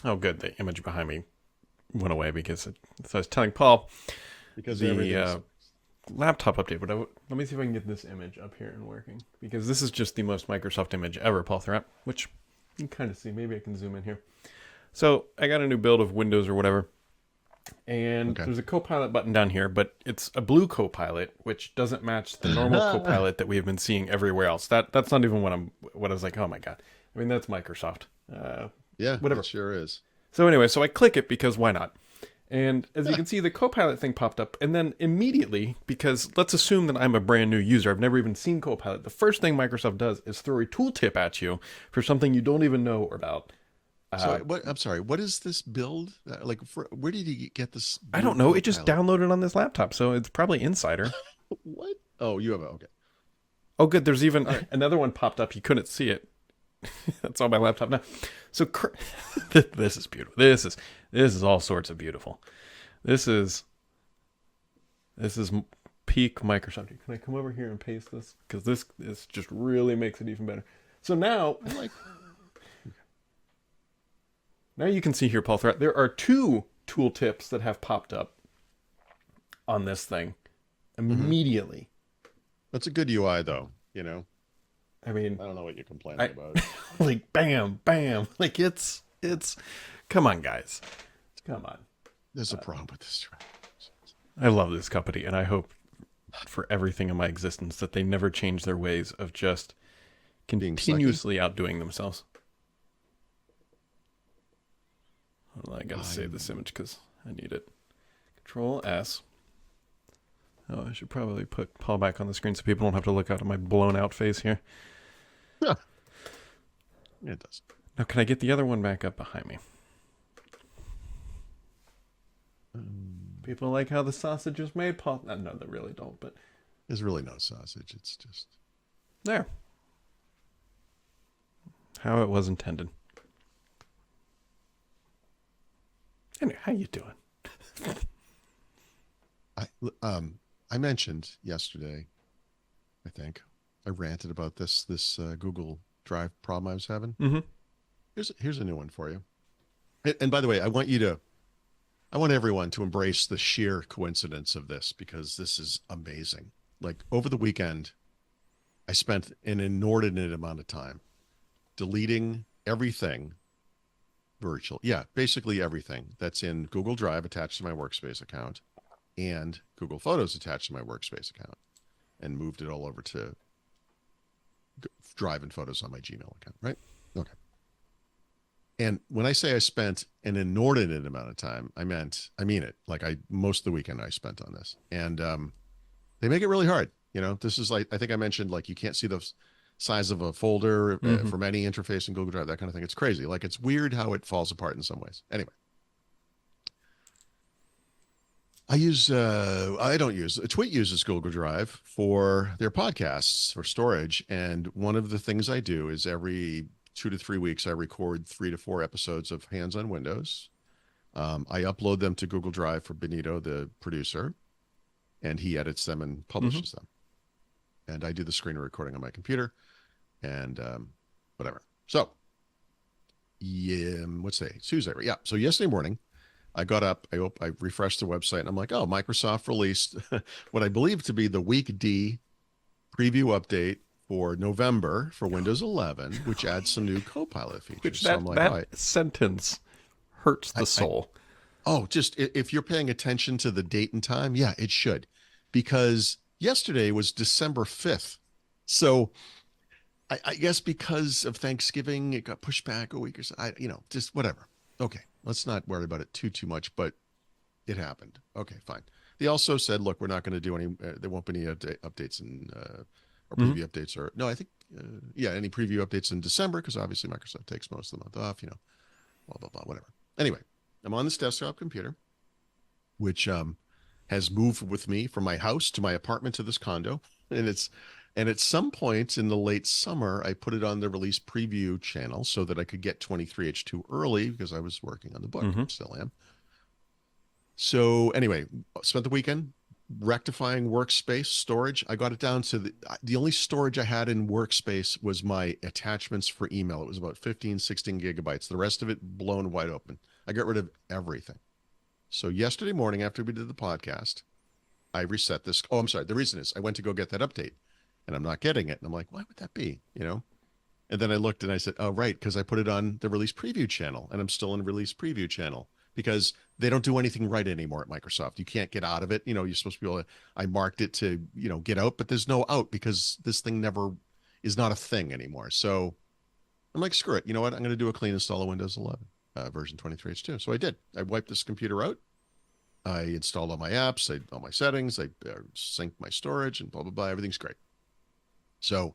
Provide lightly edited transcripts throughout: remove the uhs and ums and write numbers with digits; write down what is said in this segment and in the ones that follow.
Oh, good. The image behind me went away because so I was telling Paul Because the everything's laptop update. But let me see if I can get this image up here and working because this is just the most Microsoft image ever, Paul Thurrott, which you can kind of see. Maybe I can zoom in here. So I got a new build of Windows or whatever, and okay. there's a Copilot button down here, but it's a blue Copilot, which doesn't match the normal Copilot that we have been seeing everywhere else. That's not even what I was like. Oh my god! I mean, that's Microsoft. Yeah, it Whatever. sure is. So anyway, so I click it because why not? And as you can see, the Copilot thing popped up, and then immediately, because let's assume that I'm a brand new user, I've never even seen Copilot. The first thing Microsoft does is throw a tooltip at you for something you don't even know about. So Uh, what? I'm sorry. What is this build? Where did you get this I blue don't know. It just Copilot? downloaded on this laptop, so it's probably Insider. What? Oh, you have a okay. Oh, good. There's even All right. another one popped up. You couldn't see it. That's on my laptop now. So this is beautiful. This is all sorts of beautiful. This is peak Microsoft. Can I come over here and paste this? Because this just really makes it even better. So I like. now you can see here, Paul Threat. There are two tooltips that have popped up on this thing hmm immediately. That's a good UI though. You know, I mean, I don't know what you're complaining I about. like bam, bam. Like it's. Come on, guys. Come on. There's a problem with this. I love this company, and I hope for everything in my existence that they never change their ways of just Being sucky. continuously outdoing themselves. Hold on, I gotta save I'm. this image because I need it. Control S. Oh, I should probably put Paul back on the screen so people don't have to look out at my blown out face here. Yeah, it does. Now, can I get the other one back up behind me? People like how the sausage is made, Paul. No, they really don't, but There's really no sausage. It's just. there. How it was intended. Anyway, how you doing? I I mentioned yesterday. I think I ranted about this Google Drive problem I was having. Mm-hmm. Here's a new one for you. And by the way, I want everyone to embrace the sheer coincidence of this because this is amazing. Like over the weekend, I spent an inordinate amount of time deleting everything virtual. Yeah, basically everything that's in Google Drive attached to my workspace account and Google Photos attached to my workspace account and moved it all over to Drive and Photos on my Gmail account, right? Okay. And when I say I spent an inordinate amount of time, I mean it. Like most of the weekend I spent on this. And they make it really hard. You know, this is like, I think I mentioned, like, you can't see the size of a folder Mm-hmm. from any interface in Google Drive, that kind of thing. It's crazy. Like, it's weird how it falls apart in some ways. Anyway, I don't use, Tweet uses Google Drive for their podcasts for storage. And one of the things I do is every 2 to 3 weeks, I record 3 to 4 episodes of Hands on Windows. I upload them to Google Drive for Benito, the producer, and he edits them and Mm-hmm. publishes them. And I do the screen recording on my computer and whatever. So, yeah, what's today? Tuesday. Yeah. So yesterday morning, I got up, I refreshed the website, and I'm like, oh, Microsoft released what I believe to be the Week D preview update for November for Windows 11, which adds some new Copilot features. Which So I'm like, all that right, sentence hurts the I soul. oh, just if you're paying attention to the date and time, yeah, it should, because yesterday was December 5th. So I guess because of Thanksgiving, it got pushed back a week or so. Just whatever. Okay, let's not worry about it too much, but it happened. Okay, fine. They also said, look, we're not going to do any. There won't be any updates or Mm-hmm. preview updates, or no, I think, yeah, any preview updates in December because obviously Microsoft takes most of the month off. Blah blah blah, whatever. Anyway, I'm on this desktop computer, which has moved with me from my house to my apartment to this condo, and it's and at some point in the late summer, I put it on the release preview channel so that I could get 23H2 early because I was working on the book, Mm-hmm. still am. So anyway, spent the weekend rectifying workspace storage. I got it down to the only storage I had in workspace was my attachments for email. It was about 15, 16 gigabytes. The rest of it blown wide open. I got rid of everything. So yesterday morning after we did the podcast, I reset this. Oh, I'm sorry. The reason is I went to go get that update and I'm not getting it. And I'm like, why would that be? And then I looked and I said, oh, right. Because I put it on the release preview channel and I'm still in release preview channel because they don't do anything right anymore at Microsoft. You can't get out of it. You're supposed to be able to, I marked it to, get out, but there's no out because this thing never is not a thing anymore. So I'm like, screw it. You know what? I'm going to do a clean install of Windows 11 version 23H2. So I did. I wiped this computer out. I installed all my apps, all my settings, I synced my storage and blah, blah, blah. Everything's great. So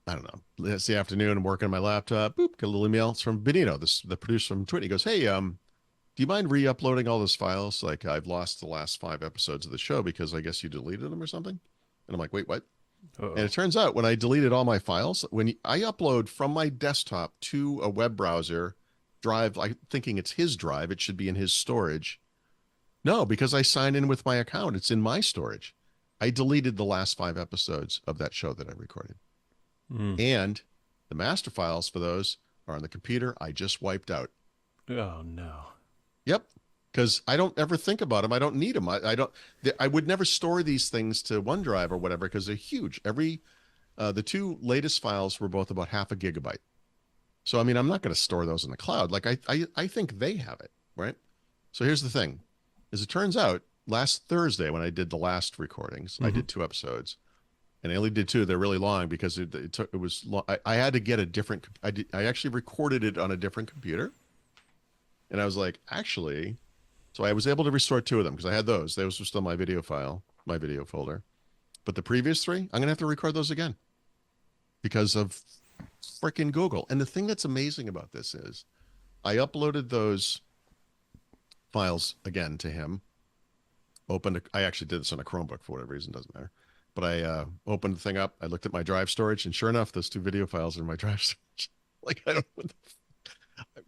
I don't know. It's the afternoon. I'm working on my laptop. Boop, get a little email. It's from Benito, the producer from Twitter. He goes, hey, do you mind re-uploading all those files? Like I've lost the last 5 episodes of the show because I guess you deleted them or something. And I'm like, wait, what? Uh-oh. And it turns out when I deleted all my files, when I upload from my desktop to a web browser drive, I'm thinking it's his drive. It should be in his storage. No, because I signed in with my account. It's in my storage. I deleted the last 5 episodes of that show that I recorded. And the master files for those are on the computer I just wiped out. Oh, no. Yep. Because I don't ever think about them. I don't need them. I would never store these things to OneDrive or whatever because they're huge. The 2 latest files were both about 0.5 gigabyte. So, I mean, I'm not going to store those in the cloud. Like I think they have it, right? So here's the thing. As it turns out, last Thursday when I did the last recordings, I did 2 episodes, and I only did 2. They're really long because it was long. I had to get a different. I actually recorded it on a different computer, and I was like, actually, so I was able to restore 2 of them because I had those. Those were still my video file, my video folder, but the previous 3, I'm gonna have to record those again because of freaking Google. And the thing that's amazing about this is, I uploaded those files again to him. I actually did this on a Chromebook for whatever reason, doesn't matter. But I opened the thing up. I looked at my drive storage, and sure enough, those 2 video files are in my drive storage. Like I don't know.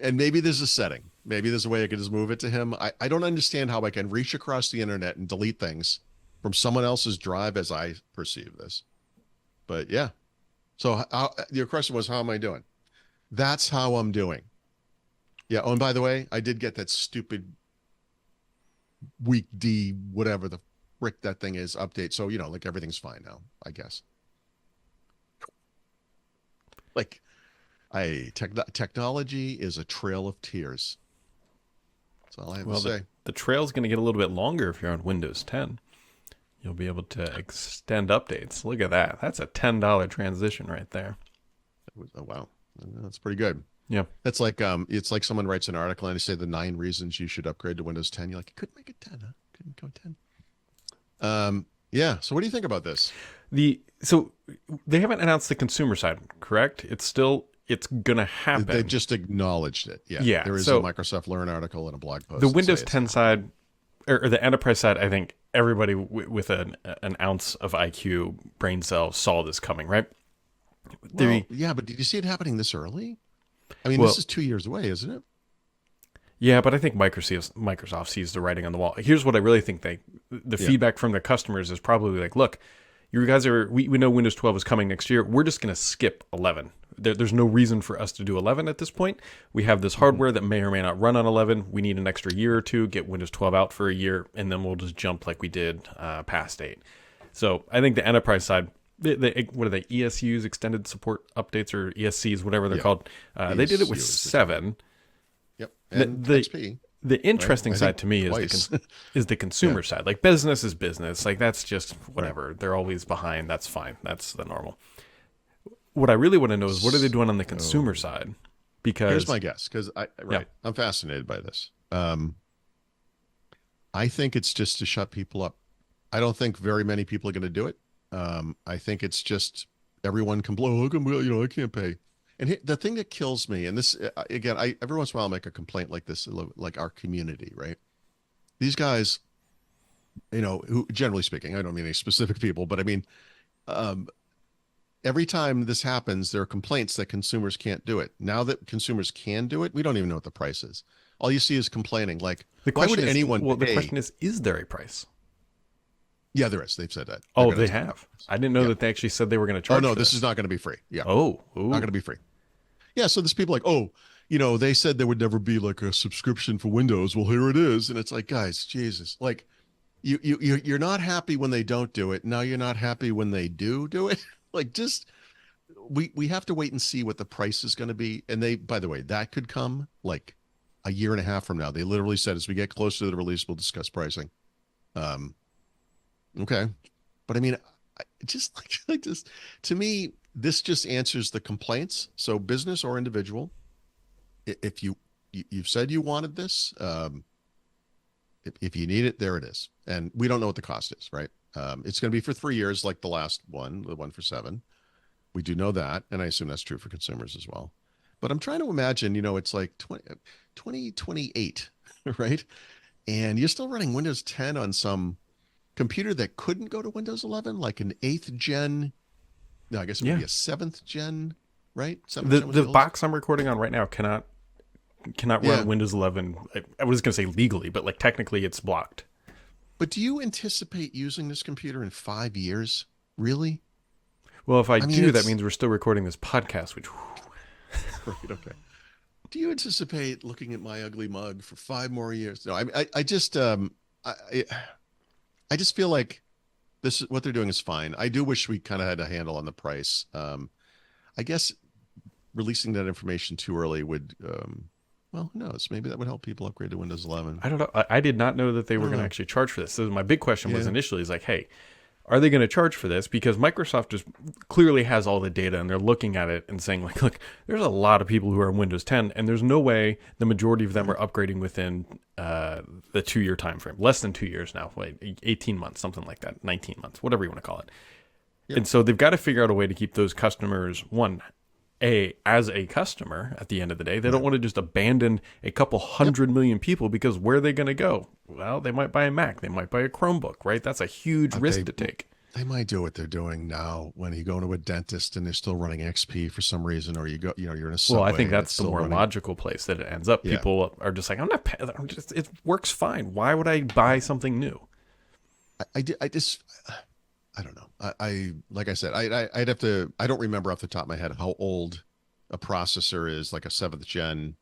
And maybe there's a setting. Maybe there's a way I could just move it to him. I don't understand how I can reach across the internet and delete things from someone else's drive as I perceive this. But yeah. So your question was, how am I doing? That's how I'm doing. Yeah. Oh, and by the way, I did get that stupid week D, whatever the frick that thing is, update. So, like everything's fine now, I guess. Like, technology is a trail of tears. That's all I have to say. The trail's going to get a little bit longer if you're on Windows 10. You'll be able to extend updates. Look at that. That's a $10 transition right there. Oh, wow. That's pretty good. Yeah. That's like, it's like someone writes an article and they say the 9 reasons you should upgrade to Windows 10. You're like, you couldn't make it 10, huh? Couldn't go 10. Yeah. So what do you think about this? So they haven't announced the consumer side, correct? It's going to happen. They've just acknowledged it. Yeah. Yeah. There is a Microsoft Learn article and a blog post. The Windows 10 side, or the enterprise side, I think everybody with an ounce of IQ brain cells saw this coming, right? Well, yeah, but did you see it happening this early? I mean, this is 2 years away, isn't it? Yeah, but I think Microsoft sees the writing on the wall. Here's what I really think the feedback from their customers is probably like, look, you guys we know Windows 12 is coming next year. We're just going to skip 11. There's no reason for us to do 11 at this point. We have this hardware that may or may not run on 11. We need an extra year or 2, get Windows 12 out for a year, and then we'll just jump like we did past 8. So I think the enterprise side, what are they, ESUs, extended support updates, or ESCs, whatever they're called. They did it with 7. Yep. And XP. The interesting side to me is the consumer side. Like, business is business. Like, that's just whatever. Right. They're always behind. That's fine. That's the normal. What I really want to know is, what are they doing on the consumer side? Because here's my guess. Because I'm fascinated by this. I think it's just to shut people up. I don't think very many people are going to do it. I think it's just everyone can blow. I can't pay. And the thing that kills me, and this, again, every once in a while I'll make a complaint like this, like our community, right? These guys, who, generally speaking, I don't mean any specific people, but I mean, every time this happens, there are complaints that consumers can't do it. Now that consumers can do it, we don't even know what the price is. All you see is complaining. Like, why would anyone pay? The question is there a price? Yeah, there is. They've said that. They're Oh, going they to take it off. have. I didn't know Yeah. that they actually said they were going to Oh charge no, for this is this. not going to be free. Yeah, Oh, not going ooh. to be free. Yeah, so there's people like, oh, they said there would never be like a subscription for Windows. Well, here it is, and it's like, guys, Jesus, like, you're not happy when they don't do it. Now you're not happy when they do it. Like, just we have to wait and see what the price is going to be. And they, by the way, that could come like a year and a half from now. They literally said as we get closer to the release, we'll discuss pricing. Um, okay, but I mean, just like this, to me, this just answers the complaints. So business or individual, if you've said you wanted this, if you need it, there it is. And we don't know what the cost is, right? It's going to be for 3 years, like the last one, the one for 7. We do know that, and I assume that's true for consumers as well. But I'm trying to imagine, it's like 2028, right? And you're still running Windows 10 on some computer that couldn't go to Windows 11, like an 8th gen. No, I guess it would Yeah. be a 7th gen, right? 7th The gen was the the oldest. box I'm recording on right now cannot Yeah. run Windows 11. I was going to say legally, but like technically it's blocked. But do you anticipate using this computer in 5 years? Really? Well, if I I mean, do, that it's mean we're still recording this podcast, which right. Okay. Do you anticipate looking at my ugly mug for 5 more years? No, I just, I, I just feel like this is what they're doing is fine. I do wish we kind of had a handle on the price. I guess releasing that information too early would, well, who knows? Maybe that would help people upgrade to Windows 11. I don't know. I did not know that they I were don't going to know. actually charge for this. So my big question was Yeah. initially is like, hey, are they going to charge for this? Because Microsoft just clearly has all the data and they're looking at it and saying like, look, there's a lot of people who are on Windows 10 and there's no way the majority of them are upgrading within the 2-year time frame. Less than 2 years now, like 18 months, something like that, 19 months, whatever you want to call it. Yep. And so they've got to figure out a way to keep those customers, as a customer at the end of the day. They don't want to just abandon a couple 100 million people because where are they going to go? Well, they might buy a Mac. They might buy a Chromebook, right? That's a huge risk to take. They might do what they're doing now when you go to a dentist and they're still running XP for some reason, or you're in a subway. Well, I think and that's it's the still more running. logical place that it ends up. Yeah. People are just like, it works fine. Why would I buy something new? I just, I don't know. Like I said, I'd have to. I don't remember off the top of my head how old a processor is, like a 7th gen.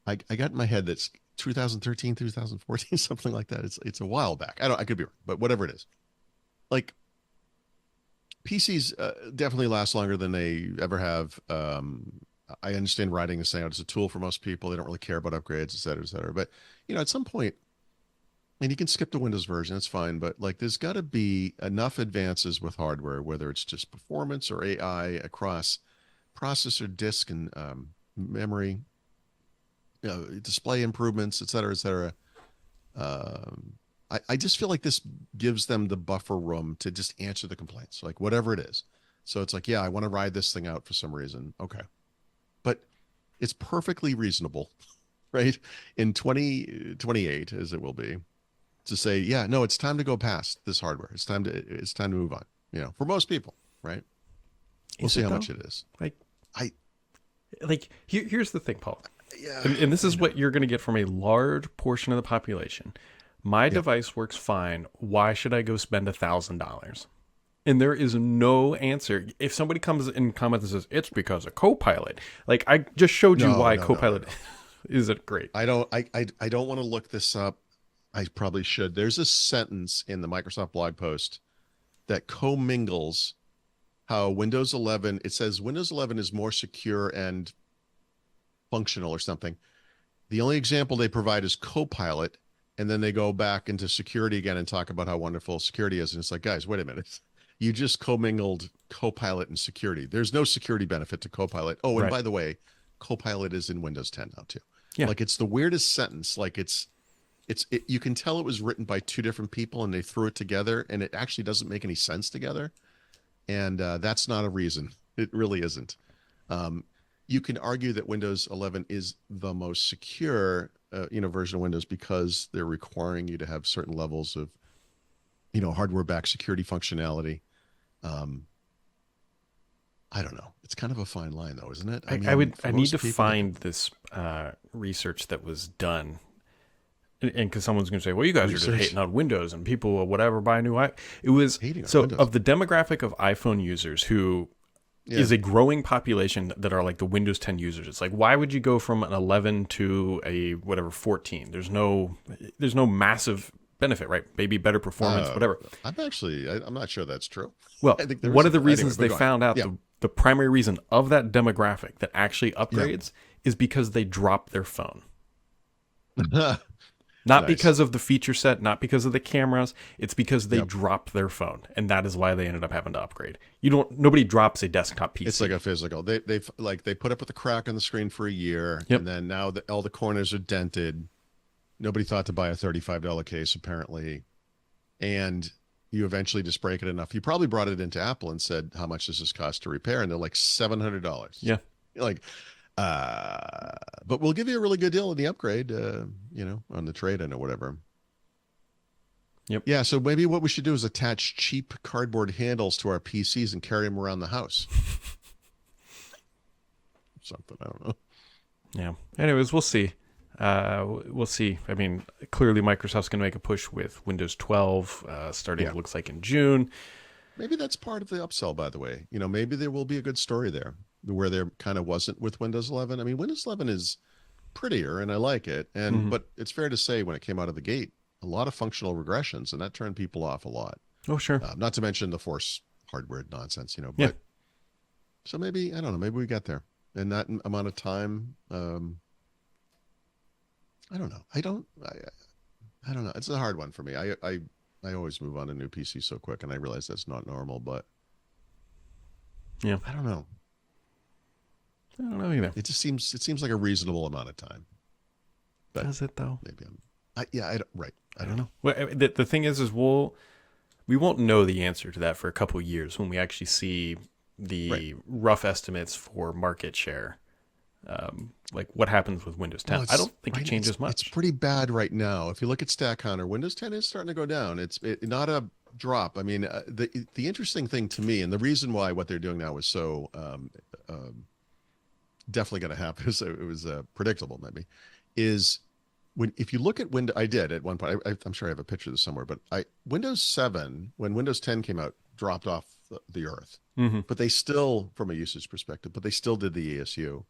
I got in my head that's 2013, 2014, something like that. It's a while back. I could be wrong, but whatever it is, like PCs definitely last longer than they ever have. I understand writing is saying it's a tool for most people. They don't really care about upgrades, et cetera, et cetera. But at some point, and you can skip the Windows version, that's fine. But like, there's got to be enough advances with hardware, whether it's just performance or AI across processor, disk, and memory, display improvements, et cetera, et cetera. I just feel like this gives them the buffer room to just answer the complaints, like whatever it is. So it's like, yeah, I want to ride this thing out for some reason. Okay. But it's perfectly reasonable, right? In 2028, as it will be, to say, yeah, no, it's time to go past this hardware. It's time to move on, for most people, right? We'll see how much it is. Here's the thing, Paul. Yeah. And this is what you're going to get from a large portion of the population. My device works fine. Why should I go spend $1,000? And there is no answer. If somebody comes in comments and says it's because of Copilot, like I just showed you why Copilot isn't great. I don't want to look this up. I probably should. There's a sentence in the Microsoft blog post that commingles how Windows 11. It says Windows 11 is more secure and functional or something. The only example they provide is Copilot, and then they go back into security again and talk about how wonderful security is. And it's like, guys, wait a minute. You just commingled Copilot and security. There's no security benefit to Copilot. Oh, and Right. by the way, Copilot is in Windows 10 now too. Yeah. Like, it's the weirdest sentence. Like, you can tell it was written by two different people and they threw it together, and it actually doesn't make any sense together. And that's not a reason. It really isn't. You can argue that Windows 11 is the most secure, version of Windows because they're requiring you to have certain levels of, hardware-backed security functionality. I don't know. It's kind of a fine line, though, isn't it? I need to find this research that was done and because someone's going to say, well, you guys are just Research. hating on Windows and people will whatever buy a new it was Hating on so Windows. of the demographic of iPhone users who is a growing population that are like the Windows 10 users. It's like, why would you go from an 11 to a whatever 14? There's no massive benefit, right? Maybe better performance, whatever. I'm not sure that's true. Well, I think there one is of the reasons anyway, they go on. found out Yeah. the primary reason of that demographic that actually upgrades is because they drop their phone. Not Nice. because of the feature set, not because of the cameras. It's because they drop their phone, and that is why they ended up having to upgrade. Nobody drops a desktop PC. It's like a physical. They put up with a crack on the screen for a year, Yep. and then now that all the corners are dented, nobody thought to buy a $35 case apparently, and you eventually just break it enough. You probably brought it into Apple and said, "How much does this cost to repair?" And they're like $700. Yeah. You're like, but we'll give you a really good deal on the upgrade, on the trade-in or whatever. Yep. Yeah, so maybe what we should do is attach cheap cardboard handles to our PCs and carry them around the house. Something, I don't know. Yeah. Anyways, we'll see. We'll see. I mean, clearly Microsoft's going to make a push with Windows 12 starting, it looks like, in June. Maybe that's part of the upsell, by the way. Maybe there will be a good story there where there kind of wasn't with Windows 11. I mean, Windows 11 is prettier and I like it. But it's fair to say when it came out of the gate, a lot of functional regressions, and that turned people off a lot. Oh, sure. Not to mention the force hardware nonsense, but Yeah. so maybe, I don't know, maybe we got there in that amount of time. I don't know. I don't know. It's a hard one for me. I always move on to new PC so quick, and I realize that's not normal, but Yeah. I don't know. I don't know either. It seems like a reasonable amount of time. But Does it, though? maybe I don't know. Well, the thing is we won't know the answer to that for a couple of years when we actually see the rough estimates for market share. Like what happens with Windows 10. I don't think it changes much. It's pretty bad right now. If you look at StatCounter, Windows 10 is starting to go down. It's not a drop. I mean, the interesting thing to me, and the reason why what they're doing now is so definitely going to happen, it was predictable maybe, is if you look at Windows, I did at one point, I'm sure I have a picture of this somewhere, but Windows 7, when Windows 10 came out, dropped off the earth. Mm-hmm. But they still, from a usage perspective, but they still did the ESU.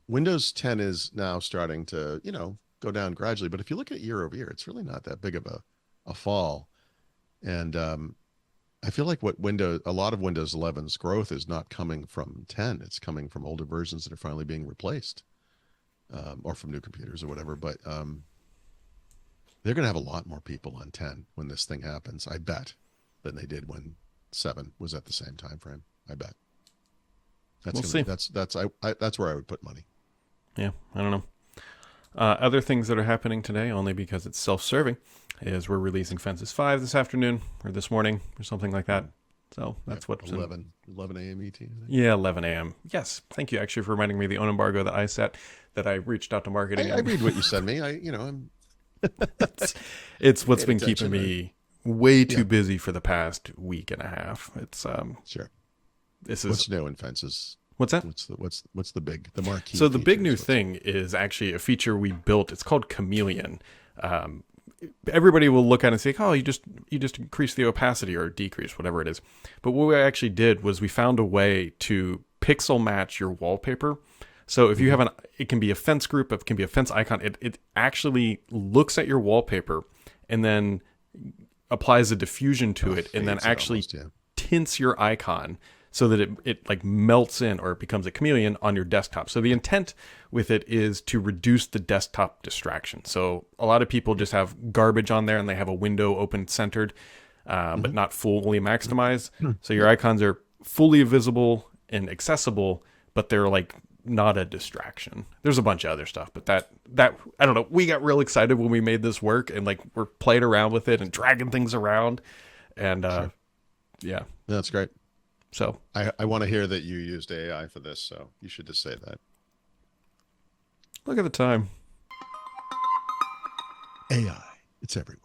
Windows 10 is now starting to, go down gradually. But if you look at it year over year, it's really not that big of a fall. And I feel like a lot of Windows 11's growth is not coming from 10. It's coming from older versions that are finally being replaced, or from new computers or whatever. But they're going to have a lot more people on 10 when this thing happens, I bet, than they did when 7 was at the same time frame. I bet. We'll see. That's where I would put money. Yeah, I don't know. Other things that are happening today, only because it's self-serving, is we're releasing Fences 5 this afternoon or this morning or something like that. So that's what's 11 a.m. ET. Yeah, 11 a.m. Yes, thank you actually for reminding me of the own embargo that I set, that I reached out to marketing. I read what you send me. I'm it's what's Paying been keeping attention, me way too busy for the past week and a half. It's sure. This is What's new in Fences? what's that? What's the marquee? So the big new features? thing is actually a feature we built. It's called Chameleon. Everybody will look at it and say, "Oh, you just increase the opacity or decrease whatever it is." But what we actually did was we found a way to pixel match your wallpaper. So if you have it can be a fence group, it can be a fence icon. It actually looks at your wallpaper and then applies a diffusion to it, and then fades it actually almost, yeah. tints your icon so that it like melts in, or it becomes a chameleon on your desktop. So the intent with it is to reduce the desktop distraction. So a lot of people just have garbage on there and they have a window open centered, but not fully maximized. So your icons are fully visible and accessible, but they're like not a distraction. There's a bunch of other stuff, but that I don't know. We got real excited when we made this work, and like we're playing around with it and dragging things around, and yeah, That's great. so I want to hear that you used AI for this, so you should just say that. look at the time. AI, it's everywhere.